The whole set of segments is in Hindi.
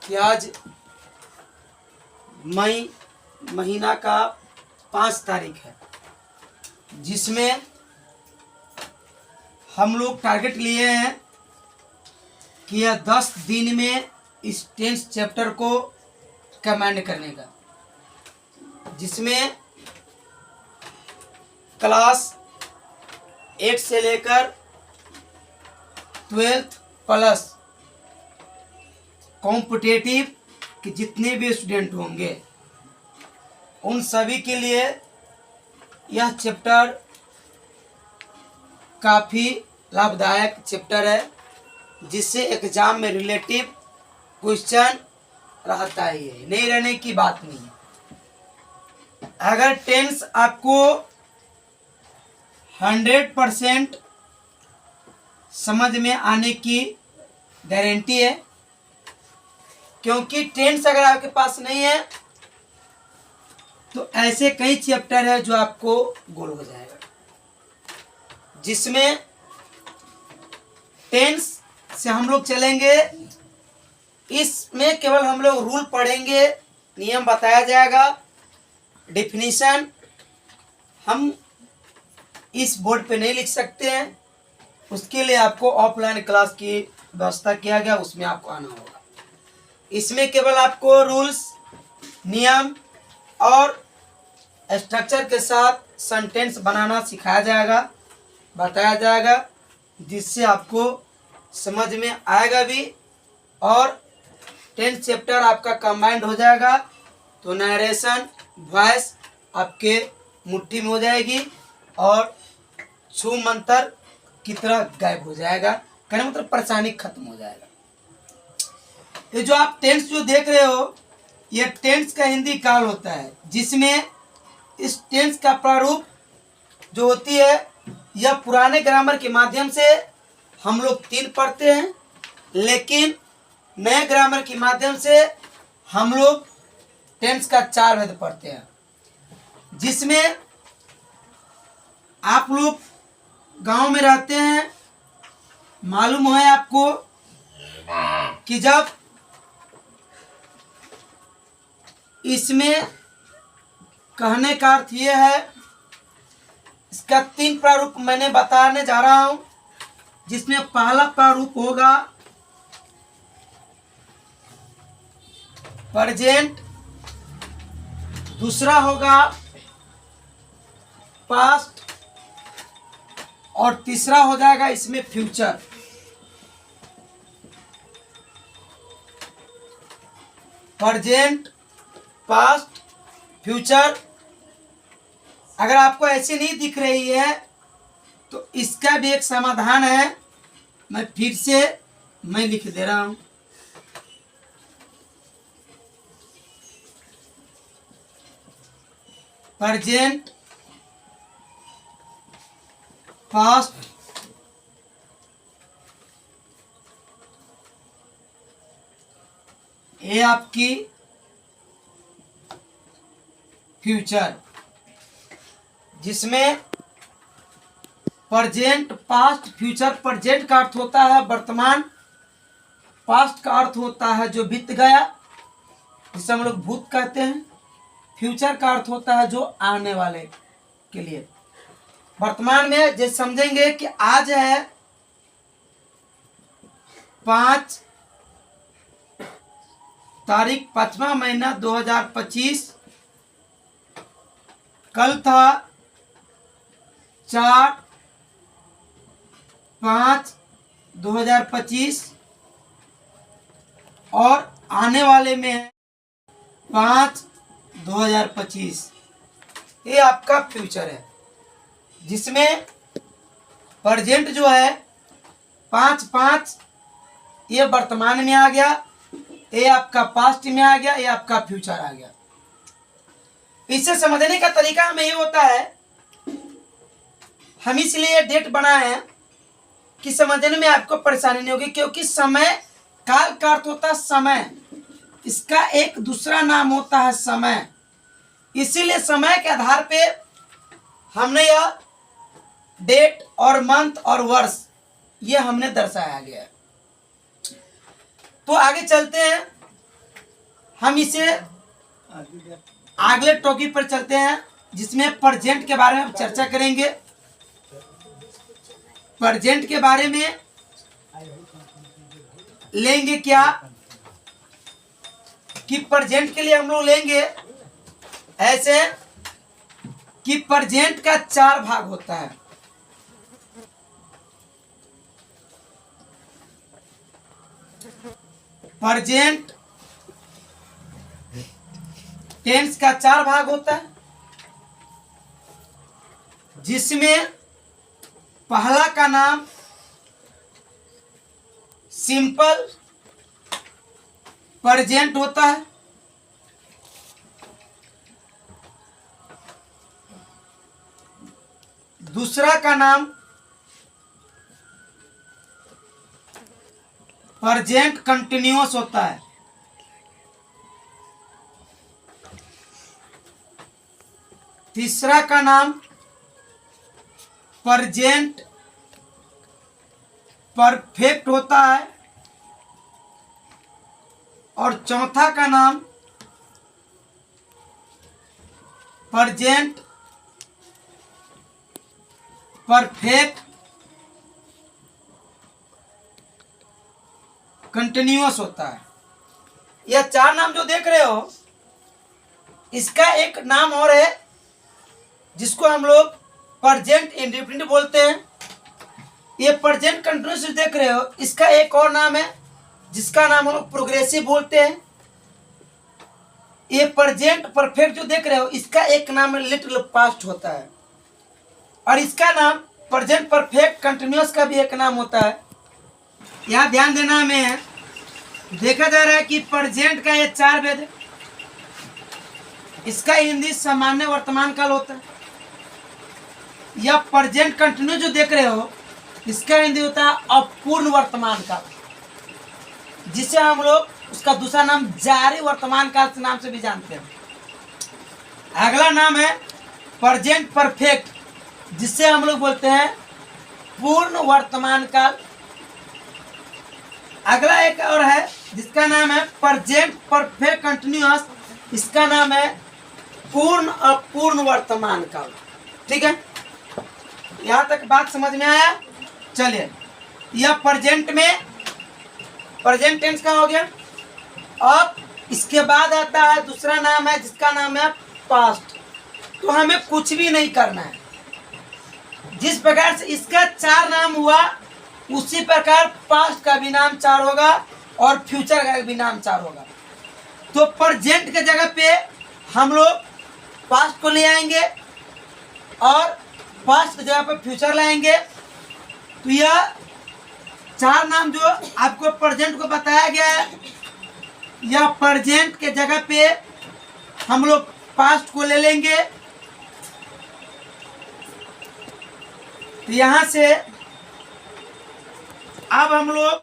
कि आज मई महीना का 5 तारीख है, जिसमें हम लोग टारगेट लिए हैं कि यह 10 दिन में इस 10th चैप्टर को कमांड करने का, जिसमें क्लास 8 से लेकर 12th प्लस कॉम्पिटिटिव के जितने भी स्टूडेंट होंगे उन सभी के लिए यह चैप्टर काफ़ी लाभदायक चैप्टर है, जिससे एग्जाम में रिलेटिव क्वेश्चन रहता ही है, नहीं रहने की बात नहीं है। अगर टेंस आपको 100% समझ में आने की गारंटी है, क्योंकि टेंस अगर आपके पास नहीं है तो ऐसे कई चैप्टर है जो आपको गोल हो जाएगा, जिसमें टेंस से हम लोग चलेंगे। इसमें केवल हम लोग रूल पढ़ेंगे, नियम बताया जाएगा, डेफिनेशन हम इस बोर्ड पे नहीं लिख सकते हैं, उसके लिए आपको ऑफलाइन क्लास की व्यवस्था किया गया, उसमें आपको आना होगा। इसमें केवल आपको रूल्स, नियम और स्ट्रक्चर के साथ सेंटेंस बनाना सिखाया जाएगा, बताया जाएगा, जिससे आपको समझ में आएगा भी और 10th चैप्टर आपका कंबाइंड हो जाएगा, तो नरेशन वॉइस आपके मुट्ठी में हो जाएगी और छू मंतर की तरह गायब हो जाएगा, कहने मतलब परेशानी खत्म हो जाएगा। ये जो आप टेंस जो देख रहे हो, ये टेंस का हिंदी काल होता है, जिसमें इस टेंस का प्रारूप जो होती है यह पुराने ग्रामर के माध्यम से हम लोग 3 पढ़ते हैं, लेकिन नए ग्रामर के माध्यम से हम लोग टेंस का 4 वेद पढ़ते हैं, जिसमें आप लोग गांव में रहते हैं, मालूम है आपको कि जब इसमें कहने का अर्थ ये है, इसका 3 प्रारूप मैंने बताने जा रहा हूं, जिसमें पहला प्रारूप होगा प्रेजेंट, दूसरा होगा पास्ट और तीसरा हो जाएगा इसमें फ्यूचर। Present, past, future. अगर आपको ऐसी नहीं दिख रही है तो इसका भी एक समाधान है, मैं फिर से लिख दे रहा हूं। प्रेजेंट, पास्ट, ये आपकी फ्यूचर, जिसमें प्रेजेंट, पास्ट, फ्यूचर। प्रेजेंट का अर्थ होता है वर्तमान, पास्ट का अर्थ होता है जो बीत गया, जिसे हम लोग भूत कहते हैं। फ्यूचर का अर्थ होता है जो आने वाले के लिए। वर्तमान में जैसे समझेंगे कि आज है 5 तारीख 5वां महीना 2025, कल था 4/5/2025 और आने वाले में है 5/2025। ये आपका फ्यूचर है, जिसमें प्रेजेंट जो है 5/5 ये वर्तमान में आ गया, ये आपका पास्ट में आ गया, ये आपका फ्यूचर आ गया। इसे समझने का तरीका हमें ये होता है, हम इसलिए डेट बनाए हैं कि समझने में आपको परेशानी नहीं होगी, क्योंकि समय काल का अर्थ होता है समय, इसका एक दूसरा नाम होता है समय। इसीलिए समय के आधार पे हमने यह डेट और मंथ और वर्ष ये हमने दर्शाया गया है। तो आगे चलते हैं। हम इसे अगले टॉपिक पर चलते हैं, जिसमें प्रेजेंट के बारे में हम चर्चा करेंगे। प्रेजेंट के बारे में लेंगे क्या कि प्रेजेंट के लिए हम लोग लेंगे ऐसे कि प्रेजेंट का 4 भाग होता है। प्रेजेंट टेंस का 4 भाग होता है, जिसमें पहला का नाम सिंपल प्रेजेंट होता है, दूसरा का नाम प्रेजेंट कंटिन्यूअस होता है, तीसरा का नाम प्रेजेंट परफेक्ट होता है, और चौथा का नाम प्रेजेंट परफेक्ट कंटिन्यूअस होता है। यह 4 नाम जो देख रहे हो, इसका एक नाम और है जिसको हम लोग प्रेजेंट इंडेफिनिट बोलते हैं। ये प्रेजेंट कंटिन्यूअस देख रहे हो, इसका एक और नाम है जिसका नाम हम लोग प्रोग्रेसिव बोलते हैं। ये प्रेजेंट परफेक्ट जो देख रहे हो, इसका एक नाम लिटिल पास्ट होता है, और इसका नाम प्रेजेंट परफेक्ट कंटिन्यूअस का भी एक नाम होता है। यहाँ ध्यान देना हमें, देखा जा रहा है कि प्रेजेंट का ये 4 भेद है। इसका हिंदी सामान्य वर्तमान काल होता है। यह प्रेजेंट कंटिन्यूअस जो देख रहे हो, इसका हिंदी होता है अपूर्ण वर्तमान काल, जिसे हम लोग उसका दूसरा नाम जारी वर्तमान काल के नाम से भी जानते हैं। अगला नाम है प्रेजेंट परफेक्ट, जिससे हम लोग बोलते हैं पूर्ण वर्तमान काल। अगला एक और है जिसका नाम है प्रेजेंट परफेक्ट कंटिन्यूअस, इसका नाम है पूर्ण अपूर्ण वर्तमान काल। ठीक है, यहाँ तक बात समझ में आया? चलिए, यह प्रेजेंट में प्रेजेंट टेंस का हो गया। अब इसके बाद आता है दूसरा नाम है जिसका नाम है पास्ट। तो हमें कुछ भी नहीं करना है। जिस प्रकार से इसका 4 नाम हुआ, उसी प्रकार पास्ट का भी नाम 4 होगा और फ्यूचर का भी नाम 4 होगा। तो प्रेजेंट के जगह पे हम लोग पास्ट को ले आएंगे और पास्ट की जगह पे फ्यूचर लाएंगे। तो यह 4 नाम जो आपको प्रेजेंट को बताया गया है, यह प्रेजेंट के जगह पे हम लोग पास्ट को ले लेंगे। तो यहाँ से अब हम लोग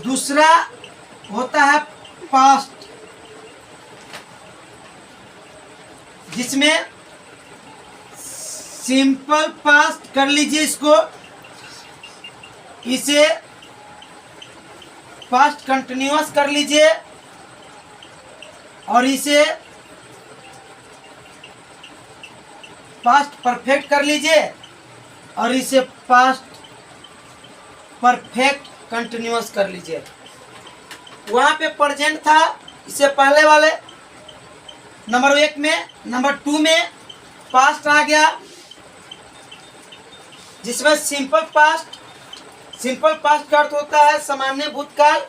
दूसरा होता है पास्ट, जिसमें सिंपल पास्ट कर लीजिए इसको, इसे पास्ट कंटिन्यूअस कर लीजिए और इसे पास्ट परफेक्ट कर लीजिए और इसे पास्ट परफेक्ट कंटिन्यूअस कर लीजिए। वहाँ पे प्रेजेंट था, इससे पहले वाले नंबर 1 में, नंबर 2 में पास्ट आ गया, जिसमें सिंपल पास्ट का अर्थ होता है सामान्य भूतकाल।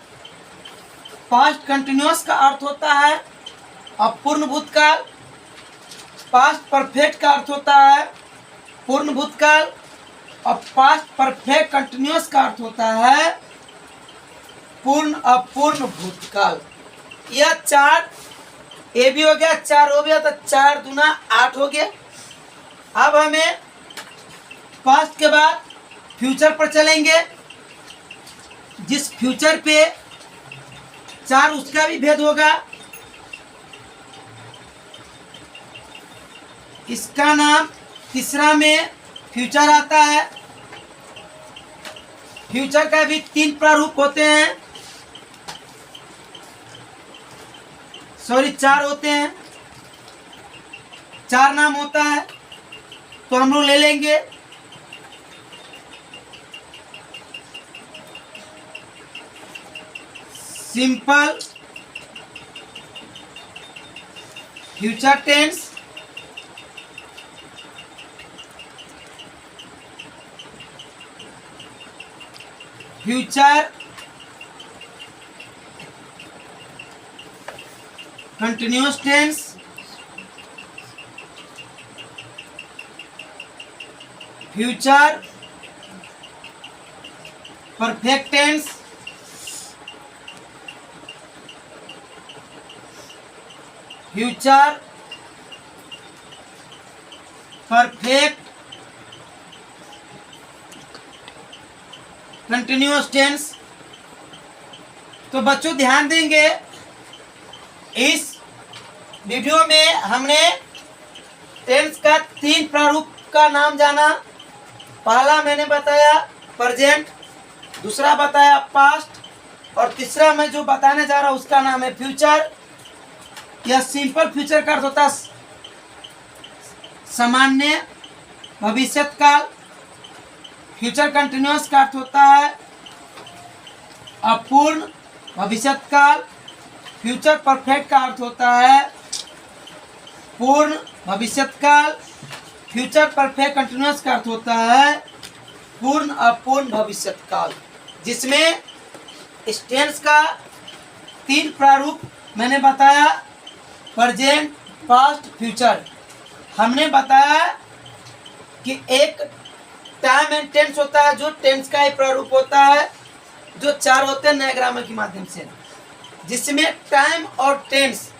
पास्ट कंटिन्यूअस का अर्थ होता है अपूर्ण भूतकाल। पास्ट परफेक्ट का अर्थ होता है पूर्ण भूतकाल, और पास्ट परफेक्ट कंटिन्यूअस का अर्थ होता है पूर्ण अपूर्ण भूतकाल। यह 4 ये भी हो गया, 4 हो गया, तो 4 दूना 8 हो गया। अब हमें पास्ट के बाद फ्यूचर पर चलेंगे, जिस फ्यूचर पे 4 उसका भी भेद होगा। इसका नाम तीसरा में फ्यूचर आता है। फ्यूचर का भी 3 प्रारूप होते हैं। सॉरी 4 होते हैं, 4 नाम होता है, तो हम लोग ले लेंगे simple future tense, future continuous tense, future perfect tense, future perfect continuous tense. तो बच्चों ध्यान देंगे, इस वीडियो में हमने टेंस का 3 प्रारूप का नाम जाना। पहला मैंने बताया प्रेजेंट, दूसरा बताया पास्ट, और तीसरा मैं जो बताने जा रहा हूँ उसका नाम है फ्यूचर। यह सिंपल फ्यूचर का अर्थ होता है सामान्य भविष्यत काल। फ्यूचर कंटिन्यूअस का अर्थ होता है अपूर्ण भविष्यत काल। फ्यूचर परफेक्ट का अर्थ होता है पूर्ण भविष्यत काल। फ्यूचर परफेक्ट कंटिन्यूअस का अर्थ होता है पूर्ण अपूर्ण भविष्यत काल, जिसमें इस टेंस का 3 प्रारूप मैंने बताया, प्रेजेंट, पास्ट, फ्यूचर। हमने बताया कि एक टाइम एंड टेंस होता है, जो टेंस का एक प्रारूप होता है, जो 4 होते हैं नए ग्रामर के माध्यम से, जिसमें टाइम और टेंस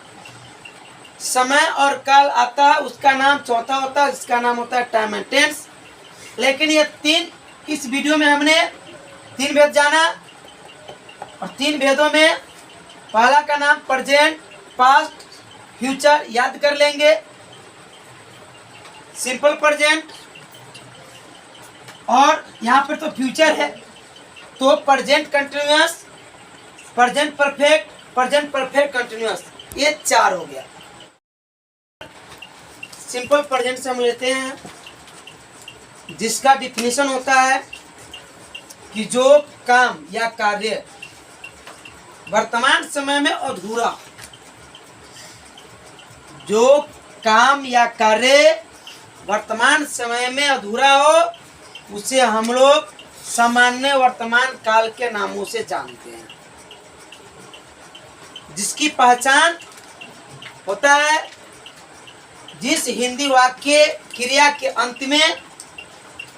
समय और काल आता है, उसका नाम चौथा होता है, जिसका नाम होता है टाइम एंड टेंस। लेकिन ये 3 इस वीडियो में हमने 3 भेद जाना, और 3 भेदों में पहला का नाम प्रेजेंट, पास्ट, फ्यूचर याद कर लेंगे। सिंपल प्रेजेंट, और यहाँ पर तो फ्यूचर है, तो present continuous, present perfect continuous, ये 4 हो गया। सिंपल प्रेजेंट से हम लेते हैं, जिसका डिफिनीशन होता है कि जो काम या कार्य वर्तमान समय में अधूरा, जो काम या कार्य वर्तमान समय में अधूरा हो, उसे हम लोग सामान्य वर्तमान काल के नामों से जानते हैं। जिसकी पहचान होता है जिस हिंदी वाक्य क्रिया के अंत में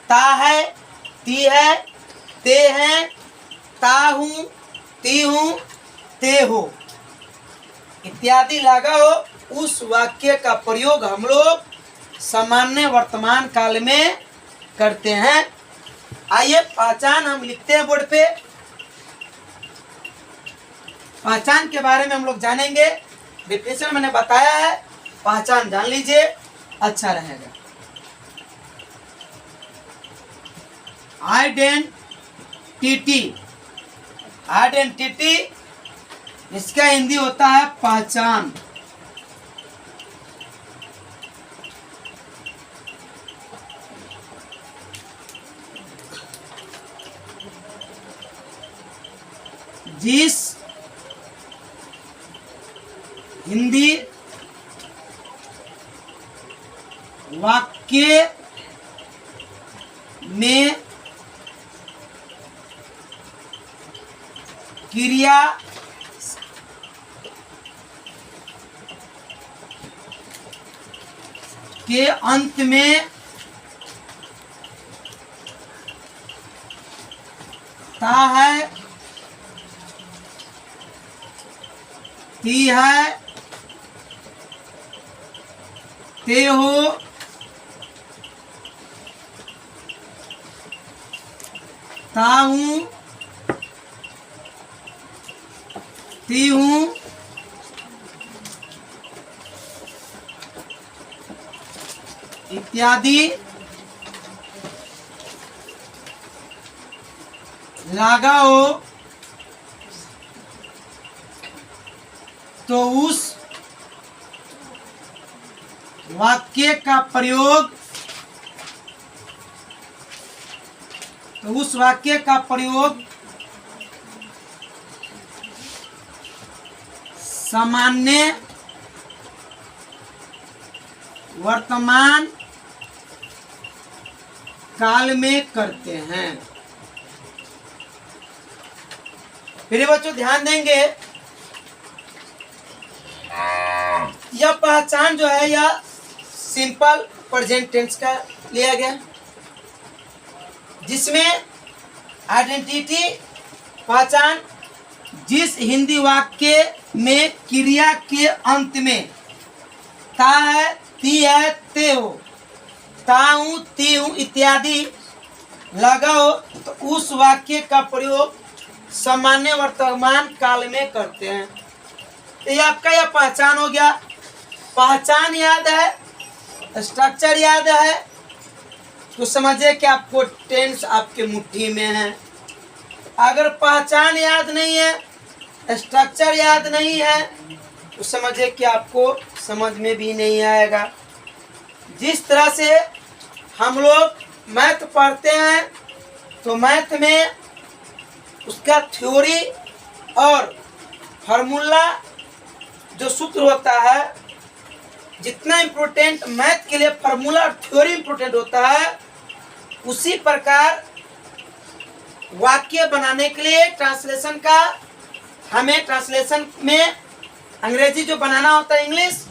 ता है, ती है, ते हैं, ता हूँ, ती हूँ, ते हो इत्यादि लगा हो, उस वाक्य का प्रयोग हम लोग सामान्य वर्तमान काल में करते हैं। आइए पहचान हम लिखते हैं बोर्ड पे। पहचान के बारे में हम लोग जानेंगे। डिफिनेशन मैंने बताया है, पहचान जान लीजिए, अच्छा रहेगा। आइडेंटिटी, आइडेंटिटी इसका हिंदी होता है पहचान। जिस हिंदी वाक्य में क्रिया के अंत में ता है, ती है, ते हो, ता हूँ, ती हूँ, इत्यादि लगा हो, तो उस वाक्य का प्रयोग, तो उस वाक्य का प्रयोग सामान्य वर्तमान काल में करते हैं। फिर बच्चों ध्यान देंगे, यह पहचान जो है यह सिंपल प्रेजेंट टेंस का लिया गया, जिसमें आइडेंटिटी पहचान जिस हिंदी वाक्य में क्रिया के अंत में ता है, ती है, ते हो, ताऊ, ती हूँ इत्यादि लगा हो, तो उस वाक्य का प्रयोग सामान्य वर्तमान काल में करते हैं। तो ये आपका यह पहचान हो गया। पहचान याद है, स्ट्रक्चर याद है, तो समझिए कि आपको टेंस आपके मुट्ठी में है। अगर पहचान याद नहीं है, स्ट्रक्चर याद नहीं है, तो समझिए कि आपको समझ में भी नहीं आएगा। जिस तरह से हम लोग मैथ पढ़ते हैं, तो मैथ में उसका थ्योरी और फार्मूला जो सूत्र होता है, जितना इम्पोर्टेंट मैथ के लिए फार्मूला और थ्योरी इम्पोर्टेंट होता है, उसी प्रकार वाक्य बनाने के लिए ट्रांसलेशन का, हमें ट्रांसलेशन में अंग्रेजी जो बनाना होता है इंग्लिश,